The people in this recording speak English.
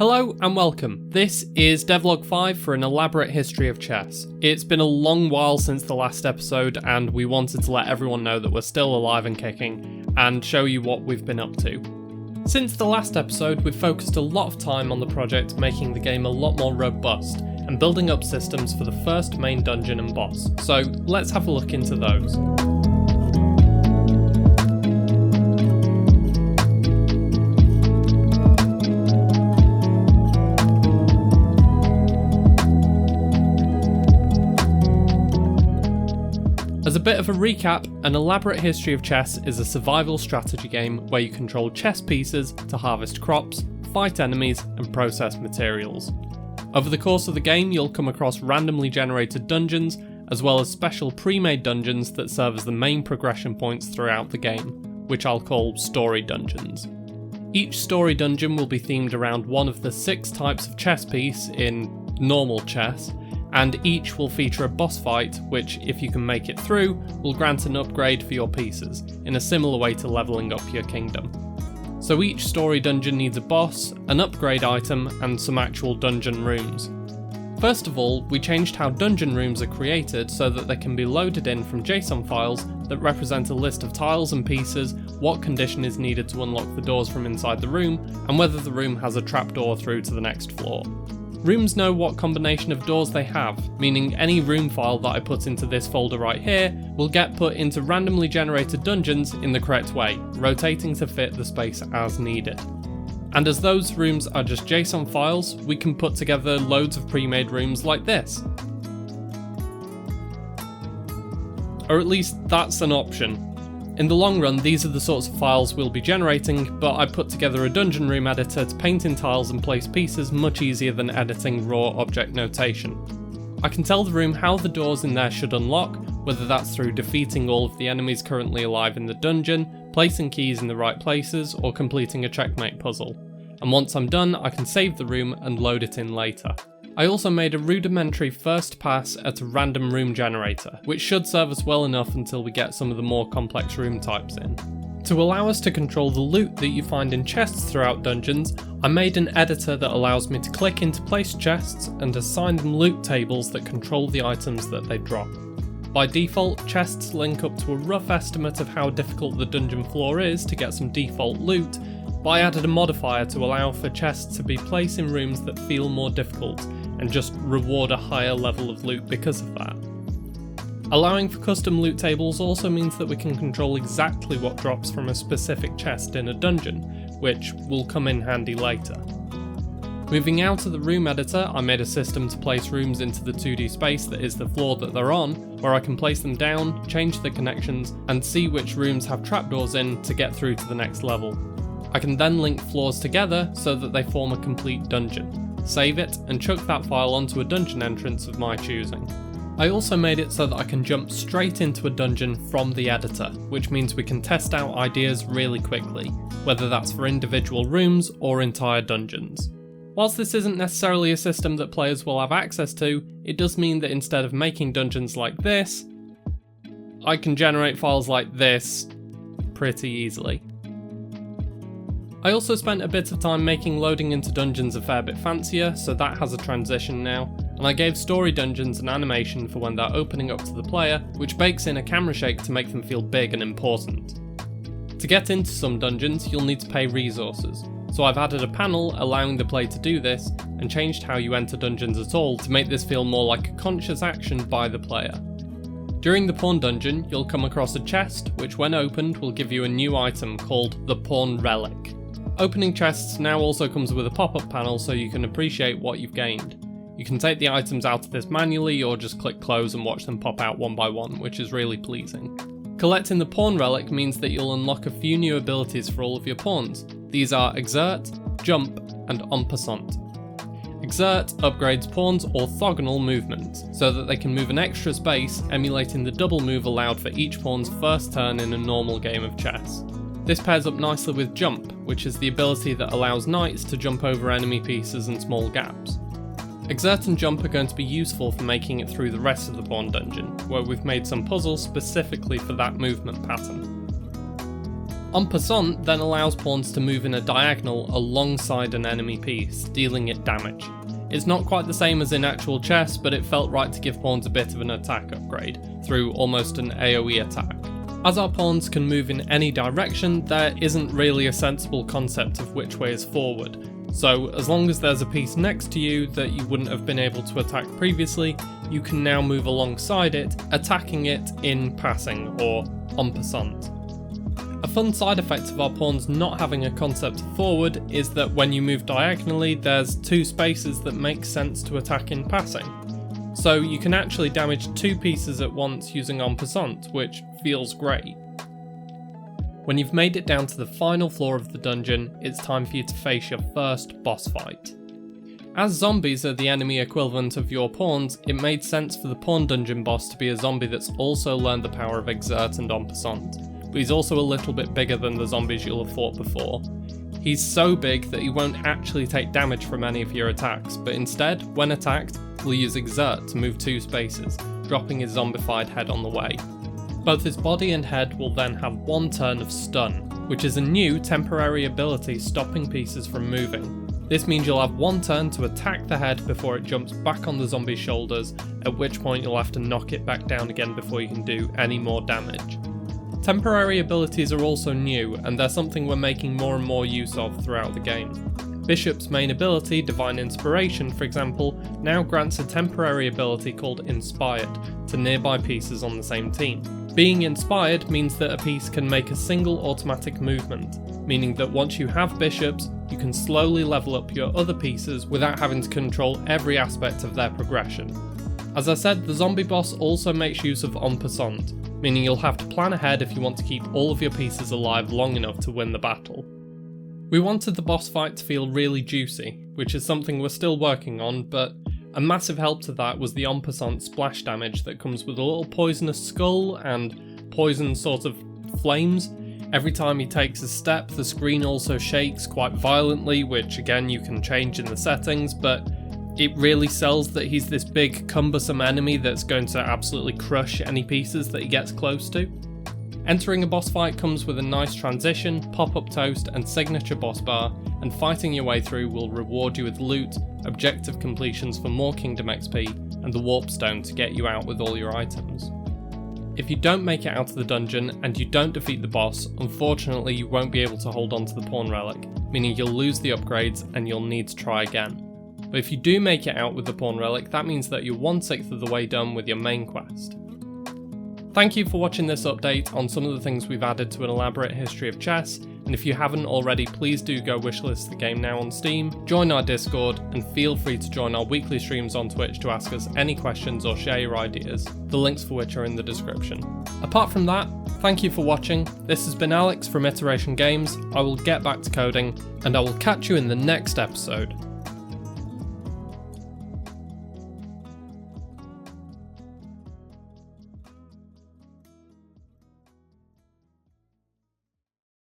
Hello and welcome. This is Devlog 5 for an elaborate history of chess. It's been a long while since the last episode and we wanted to let everyone know that we're still alive and kicking and show you what we've been up to. Since the last episode, we've focused a lot of time on the project making the game a lot more robust and building up systems for the first main dungeon and boss, so let's have a look into those. As a bit of a recap, An Elaborate History of Chess is a survival strategy game where you control chess pieces to harvest crops, fight enemies, and process materials. Over the course of the game, you'll come across randomly generated dungeons, as well as special pre-made dungeons that serve as the main progression points throughout the game, which I'll call story dungeons. Each story dungeon will be themed around one of the 6 types of chess piece in normal chess, and each will feature a boss fight which, if you can make it through, will grant an upgrade for your pieces, in a similar way to levelling up your kingdom. So each story dungeon needs a boss, an upgrade item, and some actual dungeon rooms. First of all, we changed how dungeon rooms are created so that they can be loaded in from JSON files that represent a list of tiles and pieces, what condition is needed to unlock the doors from inside the room, and whether the room has a trapdoor through to the next floor. Rooms know what combination of doors they have, meaning any room file that I put into this folder right here will get put into randomly generated dungeons in the correct way, rotating to fit the space as needed. And as those rooms are just JSON files, we can put together loads of pre-made rooms like this. Or at least that's an option. In the long run, these are the sorts of files we'll be generating, but I put together a dungeon room editor to paint in tiles and place pieces much easier than editing raw object notation. I can tell the room how the doors in there should unlock, whether that's through defeating all of the enemies currently alive in the dungeon, placing keys in the right places, or completing a checkmate puzzle. And once I'm done, I can save the room and load it in later. I also made a rudimentary first pass at a random room generator, which should serve us well enough until we get some of the more complex room types in. To allow us to control the loot that you find in chests throughout dungeons, I made an editor that allows me to click into placed chests and assign them loot tables that control the items that they drop. By default, chests link up to a rough estimate of how difficult the dungeon floor is to get some default loot, but I added a modifier to allow for chests to be placed in rooms that feel more difficult and just reward a higher level of loot because of that. Allowing for custom loot tables also means that we can control exactly what drops from a specific chest in a dungeon, which will come in handy later. Moving out of the room editor, I made a system to place rooms into the 2D space that is the floor that they're on, where I can place them down, change the connections, and see which rooms have trapdoors in to get through to the next level. I can then link floors together so that they form a complete dungeon. Save it, and chuck that file onto a dungeon entrance of my choosing. I also made it so that I can jump straight into a dungeon from the editor, which means we can test out ideas really quickly, whether that's for individual rooms or entire dungeons. Whilst this isn't necessarily a system that players will have access to, it does mean that instead of making dungeons like this, I can generate files like this pretty easily. I also spent a bit of time making loading into dungeons a fair bit fancier, so that has a transition now, and I gave story dungeons an animation for when they're opening up to the player, which bakes in a camera shake to make them feel big and important. To get into some dungeons, you'll need to pay resources, so I've added a panel allowing the player to do this, and changed how you enter dungeons at all to make this feel more like a conscious action by the player. During the pawn dungeon, you'll come across a chest, which when opened will give you a new item called the Pawn Relic. Opening chests now also comes with a pop-up panel so you can appreciate what you've gained. You can take the items out of this manually or just click close and watch them pop out one by one, which is really pleasing. Collecting the Pawn Relic means that you'll unlock a few new abilities for all of your pawns. These are Exert, Jump, and En Passant. Exert upgrades pawns' orthogonal movement, so that they can move an extra space, emulating the double move allowed for each pawn's first turn in a normal game of chess. This pairs up nicely with Jump, which is the ability that allows knights to jump over enemy pieces and small gaps. Exert and Jump are going to be useful for making it through the rest of the pawn dungeon, where we've made some puzzles specifically for that movement pattern. En Passant then allows pawns to move in a diagonal alongside an enemy piece, dealing it damage. It's not quite the same as in actual chess, but it felt right to give pawns a bit of an attack upgrade, through almost an AoE attack. As our pawns can move in any direction, there isn't really a sensible concept of which way is forward. So as long as there's a piece next to you that you wouldn't have been able to attack previously, you can now move alongside it, attacking it in passing, or en passant. A fun side effect of our pawns not having a concept of forward is that when you move diagonally, there's two spaces that make sense to attack in passing. So you can actually damage two pieces at once using en passant, which feels great. When you've made it down to the final floor of the dungeon, it's time for you to face your first boss fight. As zombies are the enemy equivalent of your pawns, it made sense for the pawn dungeon boss to be a zombie that's also learned the power of exert and en passant, but he's also a little bit bigger than the zombies you'll have fought before. He's so big that he won't actually take damage from any of your attacks, but instead, when attacked, will use exert to move two spaces, dropping his zombified head on the way. Both his body and head will then have one turn of stun, which is a new temporary ability stopping pieces from moving. This means you'll have one turn to attack the head before it jumps back on the zombie's shoulders, at which point you'll have to knock it back down again before you can do any more damage. Temporary abilities are also new, and they're something we're making more and more use of throughout the game. Bishop's main ability, Divine Inspiration for example, now grants a temporary ability called Inspired to nearby pieces on the same team. Being inspired means that a piece can make a single automatic movement, meaning that once you have bishops, you can slowly level up your other pieces without having to control every aspect of their progression. As I said, the zombie boss also makes use of en passant, meaning you'll have to plan ahead if you want to keep all of your pieces alive long enough to win the battle. We wanted the boss fight to feel really juicy, which is something we're still working on, but a massive help to that was the en passant splash damage that comes with a little poisonous skull and poison sort of flames. Every time he takes a step, the screen also shakes quite violently, which again you can change in the settings, but it really sells that he's this big cumbersome enemy that's going to absolutely crush any pieces that he gets close to. Entering a boss fight comes with a nice transition, pop-up toast and signature boss bar, and fighting your way through will reward you with loot, objective completions for more Kingdom XP, and the warp stone to get you out with all your items. If you don't make it out of the dungeon and you don't defeat the boss, unfortunately you won't be able to hold on to the pawn relic, meaning you'll lose the upgrades and you'll need to try again. But if you do make it out with the pawn relic, that means that you're 1/6 of the way done with your main quest. Thank you for watching this update on some of the things we've added to an elaborate history of chess, and if you haven't already, please do go wishlist the game now on Steam, join our Discord, and feel free to join our weekly streams on Twitch to ask us any questions or share your ideas, the links for which are in the description. Apart from that, thank you for watching. This has been Alex from Iteration Games. I will get back to coding, and I will catch you in the next episode.